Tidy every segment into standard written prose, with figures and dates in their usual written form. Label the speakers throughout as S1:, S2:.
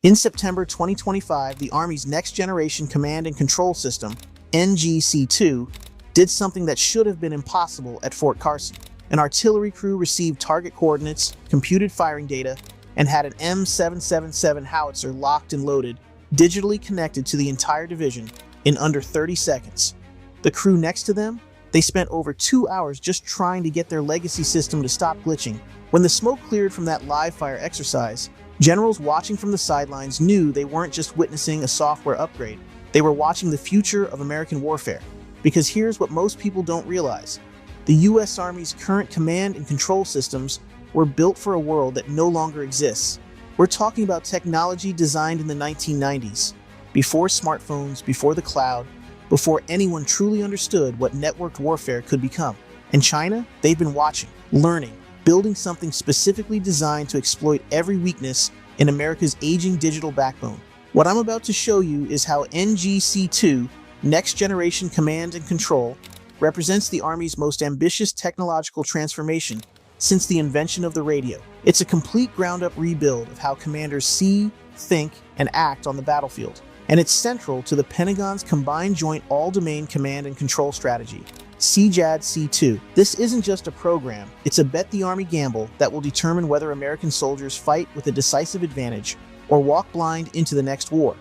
S1: In September 2025, the Army's Next Generation Command and Control System, NGC-2, did something that should have been impossible at Fort Carson. An artillery crew received target coordinates, computed firing data, and had an M777 howitzer locked and loaded, digitally connected to the entire division in under 30 seconds. The crew next to them, they spent over 2 hours just trying to get their legacy system to stop glitching. When the smoke cleared from that live-fire exercise, generals watching from the sidelines knew they weren't just witnessing a software upgrade. They were watching the future of American warfare. Because here's what most people don't realize. The U.S. Army's current command and control systems were built for a world that no longer exists. We're talking about technology designed in the 1990s, before smartphones, before the cloud, before anyone truly understood what networked warfare could become. And China, they've been watching, learning, building something specifically designed to exploit every weakness in America's aging digital backbone. What I'm about to show you is how NGC-2, Next Generation Command and Control, represents the Army's most ambitious technological transformation since the invention of the radio. It's a complete ground-up rebuild of how commanders see, think, and act on the battlefield. And it's central to the Pentagon's Combined Joint All-Domain Command and Control Strategy, CJADC-2. This isn't just a program, it's a bet the Army gamble that will determine whether American soldiers fight with a decisive advantage or walk blind into the next war.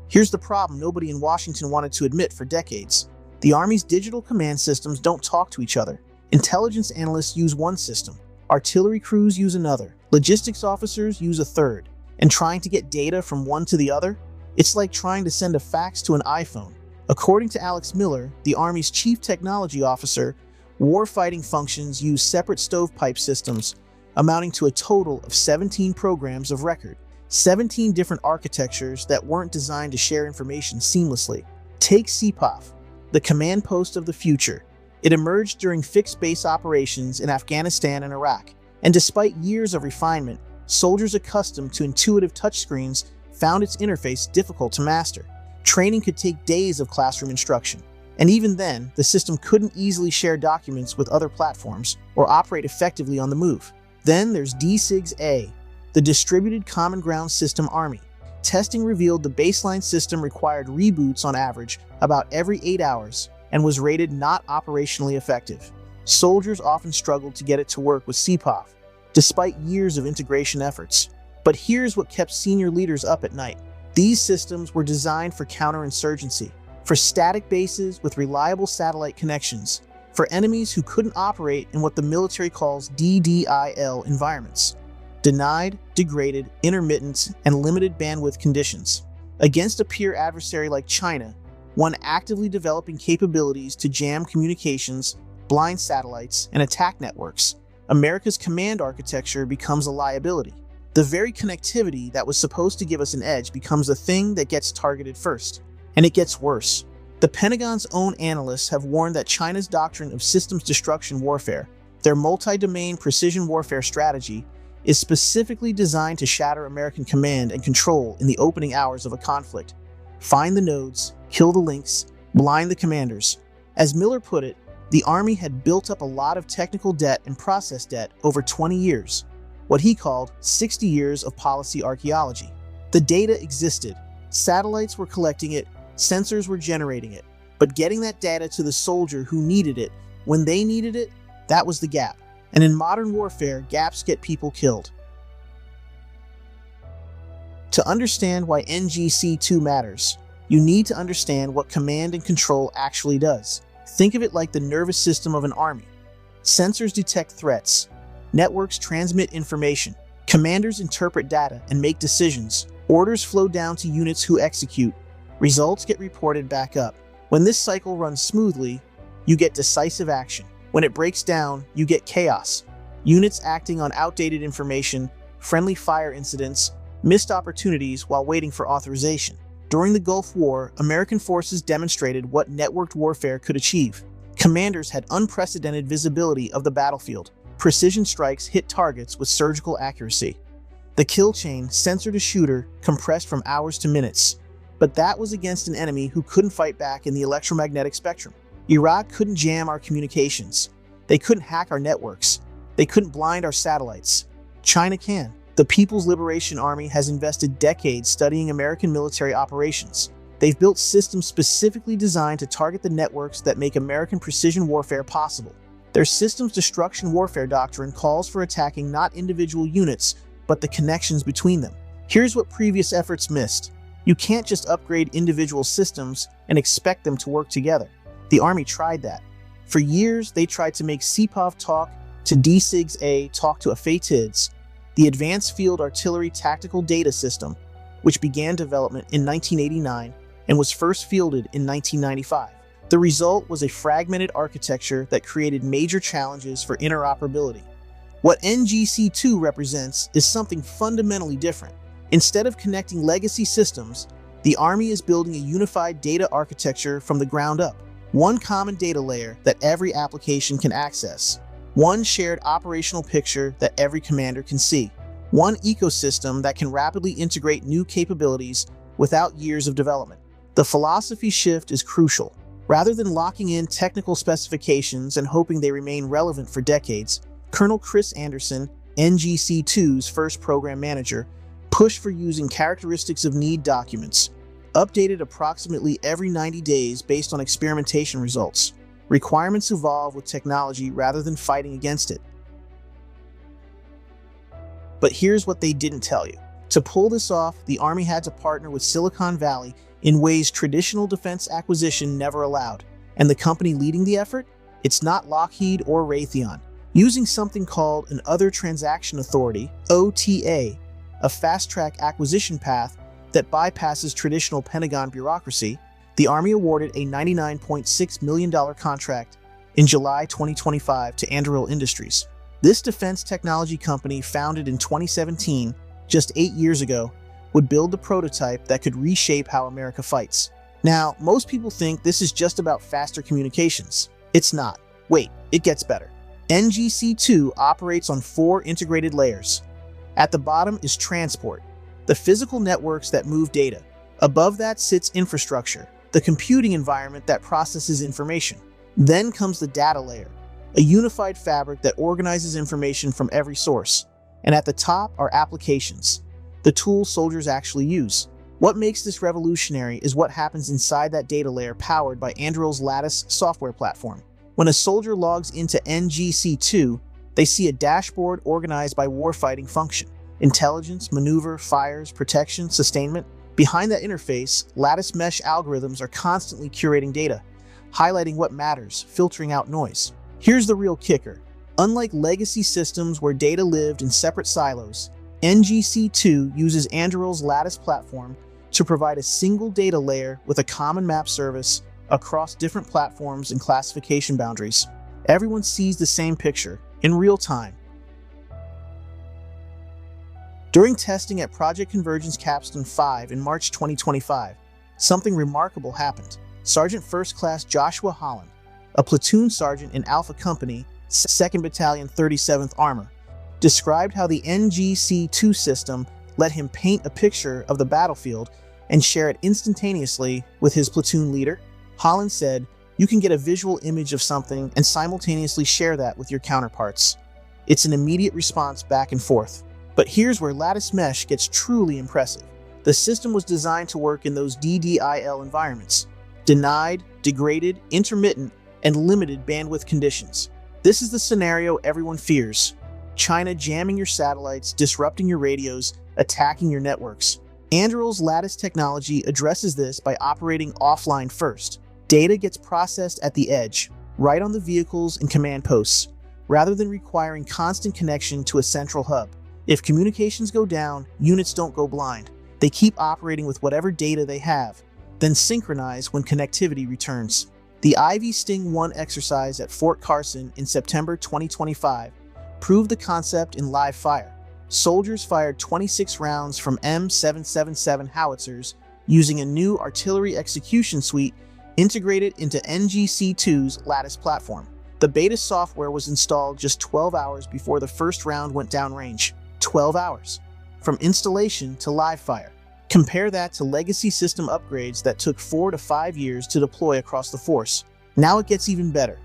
S1: Here's the problem nobody in Washington wanted to admit for decades. The Army's digital command systems don't talk to each other. Intelligence analysts use one system, artillery crews use another, logistics officers use a third. And trying to get data from one to the other? It's like trying to send a fax to an iPhone. According to Alex Miller, the Army's chief technology officer, warfighting functions use separate stovepipe systems, amounting to a total of 17 programs of record. 17 different architectures that weren't designed to share information seamlessly. Take CPOF, the command post of the future. It emerged during fixed base operations in Afghanistan and Iraq. And despite years of refinement, soldiers accustomed to intuitive touchscreens found its interface difficult to master. Training could take days of classroom instruction. And even then, the system couldn't easily share documents with other platforms or operate effectively on the move. Then there's DCGS-A, the Distributed Common Ground System Army. Testing revealed the baseline system required reboots on average about every 8 hours and was rated not operationally effective. Soldiers often struggled to get it to work with CPOF, despite years of integration efforts. But here's what kept senior leaders up at night. These systems were designed for counterinsurgency, for static bases with reliable satellite connections, for enemies who couldn't operate in what the military calls DDIL environments. Denied, degraded, intermittent, and limited bandwidth conditions. Against a peer adversary like China, one actively developing capabilities to jam communications, blind satellites, and attack networks, America's command architecture becomes a liability. The very connectivity that was supposed to give us an edge becomes the thing that gets targeted first. And it gets worse. The Pentagon's own analysts have warned that China's doctrine of systems destruction warfare, their multi-domain precision warfare strategy, is specifically designed to shatter American command and control in the opening hours of a conflict. Find the nodes, kill the links, blind the commanders. As Miller put it, the Army had built up a lot of technical debt and process debt over 20 years, what he called 60 years of policy archaeology. The data existed, satellites were collecting it, sensors were generating it, but getting that data to the soldier who needed it, when they needed it, that was the gap. And in modern warfare, gaps get people killed. To understand why NGC-2 matters, you need to understand what command and control actually does. Think of it like the nervous system of an army. Sensors detect threats. Networks transmit information. Commanders interpret data and make decisions. Orders flow down to units who execute. Results get reported back up. When this cycle runs smoothly, you get decisive action. When it breaks down, you get chaos. Units acting on outdated information, friendly fire incidents, missed opportunities while waiting for authorization. During the Gulf War, American forces demonstrated what networked warfare could achieve. Commanders had unprecedented visibility of the battlefield. Precision strikes hit targets with surgical accuracy. The kill chain, sensor to shooter, compressed from hours to minutes. But that was against an enemy who couldn't fight back in the electromagnetic spectrum. Iraq couldn't jam our communications. They couldn't hack our networks. They couldn't blind our satellites. China can. The People's Liberation Army has invested decades studying American military operations. They've built systems specifically designed to target the networks that make American precision warfare possible. Their systems destruction warfare doctrine calls for attacking not individual units, but the connections between them. Here's what previous efforts missed. You can't just upgrade individual systems and expect them to work together. The Army tried that. For years, they tried to make CPOV talk to DCGS-A talk to AFATIDS, the Advanced Field Artillery Tactical Data System, which began development in 1989 and was first fielded in 1995. The result was a fragmented architecture that created major challenges for interoperability. What NGC-2 represents is something fundamentally different. Instead of connecting legacy systems, the Army is building a unified data architecture from the ground up. One common data layer that every application can access. One shared operational picture that every commander can see. One ecosystem that can rapidly integrate new capabilities without years of development. The philosophy shift is crucial. Rather than locking in technical specifications and hoping they remain relevant for decades, Colonel Chris Anderson, NGC-2's first program manager, pushed for using characteristics of need documents, updated approximately every 90 days based on experimentation results. Requirements evolve with technology rather than fighting against it. But here's what they didn't tell you. To pull this off, the Army had to partner with Silicon Valley in ways traditional defense acquisition never allowed. And the company leading the effort? It's not Lockheed or Raytheon. Using something called an Other Transaction Authority, OTA, a fast-track acquisition path that bypasses traditional Pentagon bureaucracy, the Army awarded a $99.6 million contract in July 2025 to Anduril Industries. This defense technology company, founded in 2017, just 8 years ago, would build the prototype that could reshape how America fights. Now, most people think this is just about faster communications. It's not. Wait, it gets better. NGC-2 operates on 4 integrated layers. At the bottom is transport, the physical networks that move data. Above that sits infrastructure, the computing environment that processes information. Then comes the data layer, a unified fabric that organizes information from every source. And at the top are applications, the tools soldiers actually use. What makes this revolutionary is what happens inside that data layer powered by Anduril's Lattice software platform. When a soldier logs into NGC-2, they see a dashboard organized by warfighting function: intelligence, maneuver, fires, protection, sustainment. Behind that interface, Lattice mesh algorithms are constantly curating data, highlighting what matters, filtering out noise. Here's the real kicker. Unlike legacy systems where data lived in separate silos, NGC-2 uses Anduril's Lattice platform to provide a single data layer with a common map service across different platforms and classification boundaries. Everyone sees the same picture in real time. During testing at Project Convergence Capstone 5 in March 2025, something remarkable happened. Sergeant First Class Joshua Holland, a platoon sergeant in Alpha Company, 2nd Battalion 37th Armor, described how the NGC-2 system let him paint a picture of the battlefield and share it instantaneously with his platoon leader. Holland said, "You can get a visual image of something and simultaneously share that with your counterparts. It's an immediate response back and forth." But here's where Lattice Mesh gets truly impressive. The system was designed to work in those DDIL environments: denied, degraded, intermittent, and limited bandwidth conditions. This is the scenario everyone fears: China jamming your satellites, disrupting your radios, attacking your networks. Anduril's Lattice technology addresses this by operating offline first. Data gets processed at the edge, right on the vehicles and command posts, rather than requiring constant connection to a central hub. If communications go down, units don't go blind. They keep operating with whatever data they have, then synchronize when connectivity returns. The Ivy Sting 1 exercise at Fort Carson in September 2025 proved the concept in live fire. Soldiers fired 26 rounds from M777 howitzers using a new artillery execution suite integrated into NGC-2's Lattice platform. The beta software was installed just 12 hours before the first round went downrange. 12 hours. From installation to live fire. Compare that to legacy system upgrades that took 4 to 5 years to deploy across the force. Now it gets even better.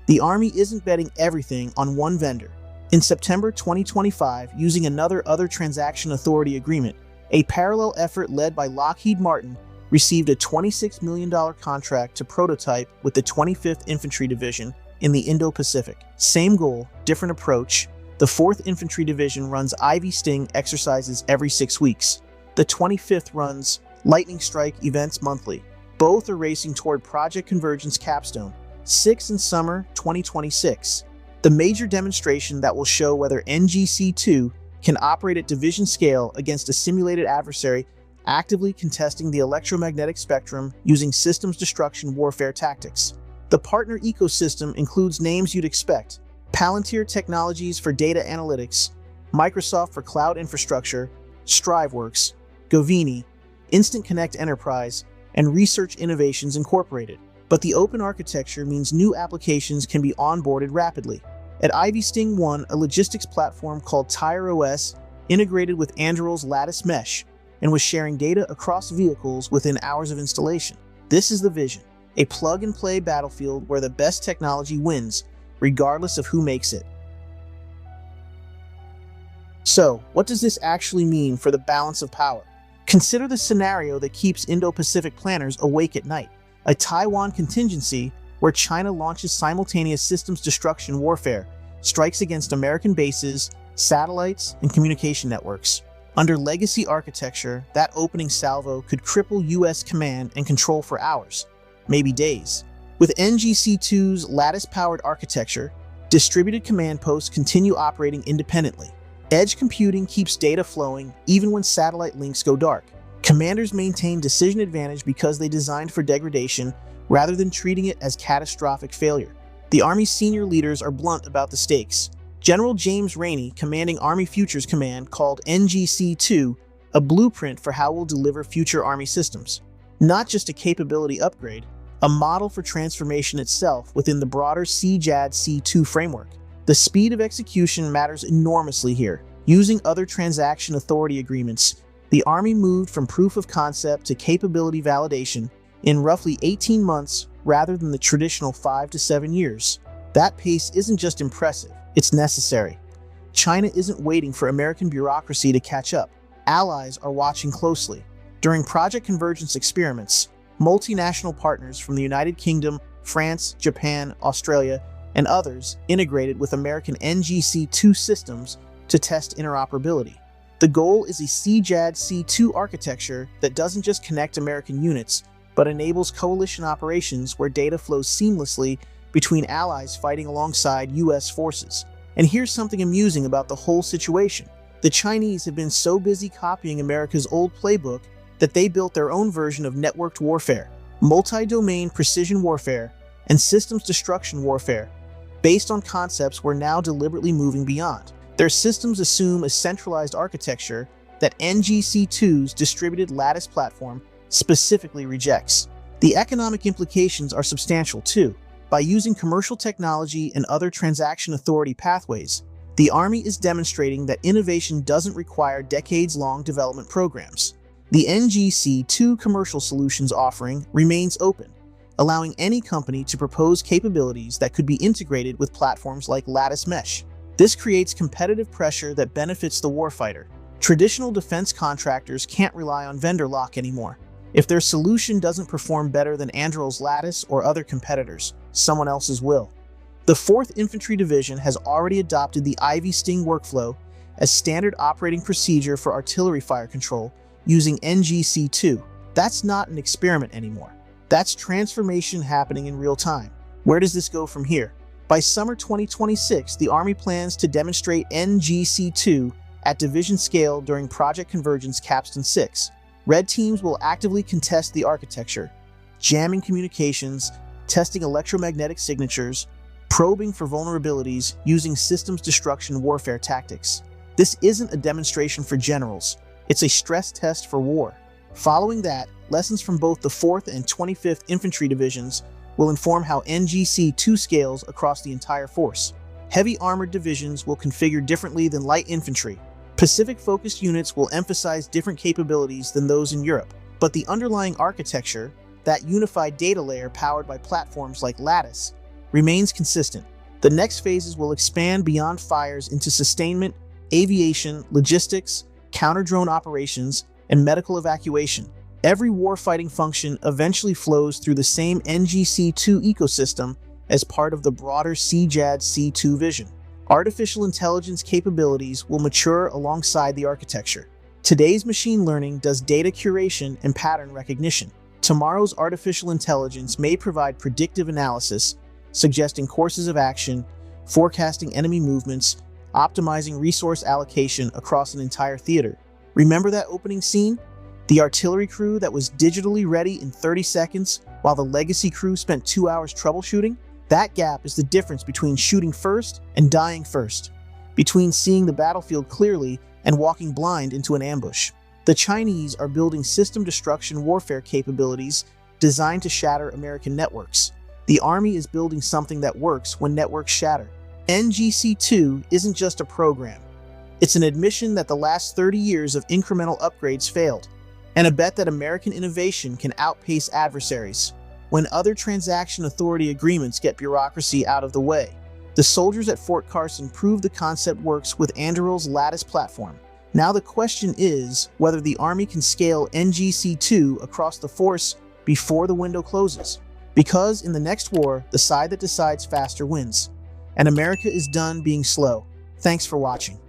S1: The Army isn't betting everything on one vendor. In September 2025, using another Other Transaction Authority agreement, a parallel effort led by Lockheed Martin received a $26 million contract to prototype with the 25th Infantry Division in the Indo-Pacific. Same goal, different approach. The 4th Infantry Division runs Ivy Sting exercises every 6 weeks. The 25th runs Lightning Strike events monthly. Both are racing toward Project Convergence capstone, 6 in summer 2026. The major demonstration that will show whether NGC-2 can operate at division scale against a simulated adversary actively contesting the electromagnetic spectrum using systems destruction warfare tactics. The partner ecosystem includes names you'd expect: Palantir Technologies for data analytics, Microsoft for cloud infrastructure, Striveworks, Govini, Instant Connect Enterprise, and Research Innovations Incorporated. But the open architecture means new applications can be onboarded rapidly. At Ivy Sting 1, a logistics platform called TireOS integrated with Anduril's Lattice Mesh and was sharing data across vehicles within hours of installation. This is the vision: a plug-and-play battlefield where the best technology wins, regardless of who makes it. So, what does this actually mean for the balance of power? Consider the scenario that keeps Indo-Pacific planners awake at night: a Taiwan contingency where China launches simultaneous systems destruction warfare, strikes against American bases, satellites, and communication networks. Under legacy architecture, that opening salvo could cripple US command and control for hours, maybe days. With NGC-2's lattice-powered architecture, distributed command posts continue operating independently. Edge computing keeps data flowing even when satellite links go dark. Commanders maintain decision advantage because they designed for degradation rather than treating it as catastrophic failure. The Army's senior leaders are blunt about the stakes. General James Rainey, commanding Army Futures Command, called NGC-2 a blueprint for how we'll deliver future Army systems. Not just a capability upgrade, a model for transformation itself within the broader CJAD-C2 framework. The speed of execution matters enormously here. Using Other Transaction Authority agreements, the Army moved from proof of concept to capability validation in roughly 18 months rather than the traditional 5 to 7 years. That pace isn't just impressive, it's necessary. China isn't waiting for American bureaucracy to catch up. Allies are watching closely. During Project Convergence experiments, multinational partners from the United Kingdom, France, Japan, Australia, and others integrated with American NGC-2 systems to test interoperability. The goal is a CJAD-C2 architecture that doesn't just connect American units, but enables coalition operations where data flows seamlessly between allies fighting alongside US forces. And here's something amusing about the whole situation. The Chinese have been so busy copying America's old playbook that they built their own version of networked warfare, multi-domain precision warfare, and systems destruction warfare, based on concepts we're now deliberately moving beyond. Their systems assume a centralized architecture that NGC-2's distributed lattice platform specifically rejects. The economic implications are substantial too. By using commercial technology and other transaction authority pathways, the Army is demonstrating that innovation doesn't require decades-long development programs. The NGC-2 commercial solutions offering remains open, allowing any company to propose capabilities that could be integrated with platforms like Lattice Mesh. This creates competitive pressure that benefits the warfighter. Traditional defense contractors can't rely on vendor lock anymore. If their solution doesn't perform better than Anduril's Lattice or other competitors, someone else's will. The 4th Infantry Division has already adopted the Ivy Sting workflow as standard operating procedure for artillery fire control using NGC-2. That's not an experiment anymore. That's transformation happening in real time. Where does this go from here? By summer 2026, the Army plans to demonstrate NGC-2 at division scale during Project Convergence Capstone 6. Red teams will actively contest the architecture, jamming communications, testing electromagnetic signatures, probing for vulnerabilities using systems destruction warfare tactics. This isn't a demonstration for generals, it's a stress test for war. Following that, lessons from both the 4th and 25th Infantry Divisions will inform how NGC-2 scales across the entire force. Heavy armored divisions will configure differently than light infantry. Pacific-focused units will emphasize different capabilities than those in Europe. But the underlying architecture, that unified data layer powered by platforms like Lattice, remains consistent. The next phases will expand beyond fires into sustainment, aviation, logistics, counter-drone operations, and medical evacuation. Every warfighting function eventually flows through the same NGC-2 ecosystem as part of the broader CJAD-C2 vision. Artificial intelligence capabilities will mature alongside the architecture. Today's machine learning does data curation and pattern recognition. Tomorrow's artificial intelligence may provide predictive analysis, suggesting courses of action, forecasting enemy movements, optimizing resource allocation across an entire theater. Remember that opening scene? The artillery crew that was digitally ready in 30 seconds while the legacy crew spent 2 hours troubleshooting? That gap is the difference between shooting first and dying first, between seeing the battlefield clearly and walking blind into an ambush. The Chinese are building system destruction warfare capabilities designed to shatter American networks. The Army is building something that works when networks shatter. NGC-2 isn't just a program. It's an admission that the last 30 years of incremental upgrades failed, and a bet that American innovation can outpace adversaries. When other transaction authority agreements get bureaucracy out of the way, the soldiers at Fort Carson proved the concept works with Anduril's Lattice platform. Now the question is whether the Army can scale NGC-2 across the force before the window closes. Because in the next war, the side that decides faster wins. And America is done being slow. Thanks for watching.